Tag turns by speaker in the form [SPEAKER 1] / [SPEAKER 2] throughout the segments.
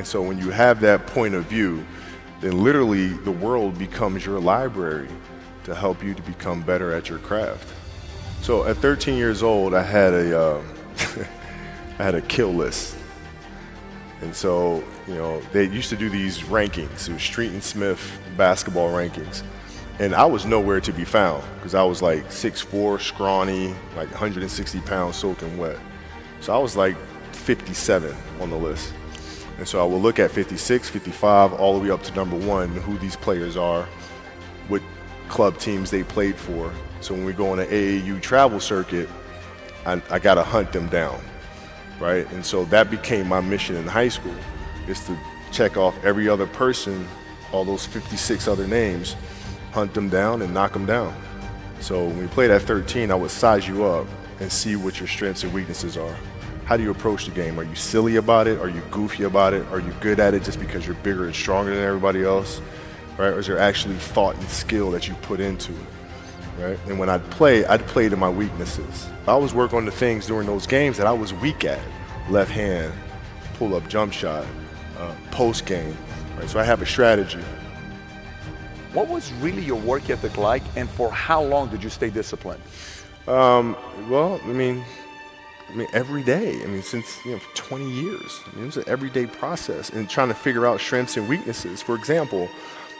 [SPEAKER 1] And so when you have that point of view, then literally the world becomes your library to help you to become better at your craft. So at 13 years old, I had a I had a kill list. And so, you know, they used to do these rankings. It was Street and Smith basketball rankings. And I was nowhere to be found because I was like 6'4", scrawny, like 160 pounds soaking wet. So I was like 57 on the list. And so I would look at 56, 55, all the way up to number 1, who these players are, what club teams they played for. So when we go on an AAU travel circuit, I got to hunt them down, right? And so that became my mission in high school, is to check off every other person, all those 56 other names, hunt them down and knock them down. So when we played at 13, I would size you up and see what your strengths and weaknesses are. How do you approach the game? Are you silly about it? Are you goofy about it? Are you good at it just because you're bigger and stronger than everybody else, right? Or is there actually thought and skill that you put into it, right? And when I'd play to my weaknesses. I always work on the things during those games that I was weak at. Left hand, pull-up jump shot, post game, right? So I have a strategy.
[SPEAKER 2] What was really your work ethic like, and for how long did you stay disciplined?
[SPEAKER 1] Well, I mean, every day. I mean, since 20 years. I mean, it was an everyday process and trying to figure out strengths and weaknesses. For example,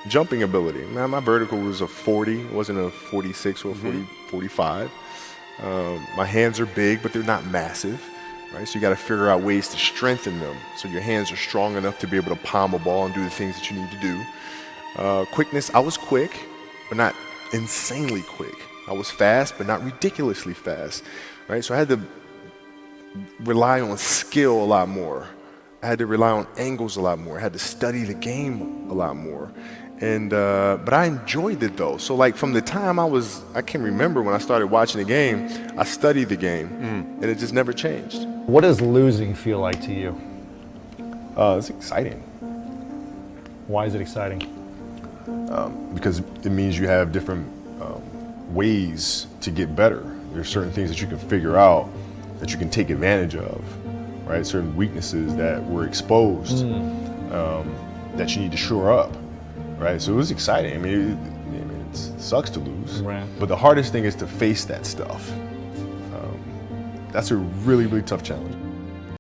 [SPEAKER 1] jumping ability. My vertical was a 40, it wasn't a 46 or a 45. My hands are big, but they're not massive, right? So you got to figure out ways to strengthen them so your hands are strong enough to be able to palm a ball and do the things that you need to do. Quickness, I was quick, but not insanely quick. I was fast, but not ridiculously fast, right? So I had to rely on skill a lot more. I had to rely on angles a lot more. I had to study the game a lot more. And but I enjoyed it though. So like from the time I can remember when I started watching the game, I studied the game and it just never changed.
[SPEAKER 3] What does losing feel like to you?
[SPEAKER 1] It's exciting.
[SPEAKER 3] Why is it exciting?
[SPEAKER 1] Because it means you have different ways to get better. There's certain things that you can figure out that you can take advantage of, right? Certain weaknesses that were exposed that you need to shore up, right? So it was exciting. I mean, it sucks to lose,
[SPEAKER 3] right.
[SPEAKER 1] But the hardest thing is to face that stuff. That's a really, really tough challenge.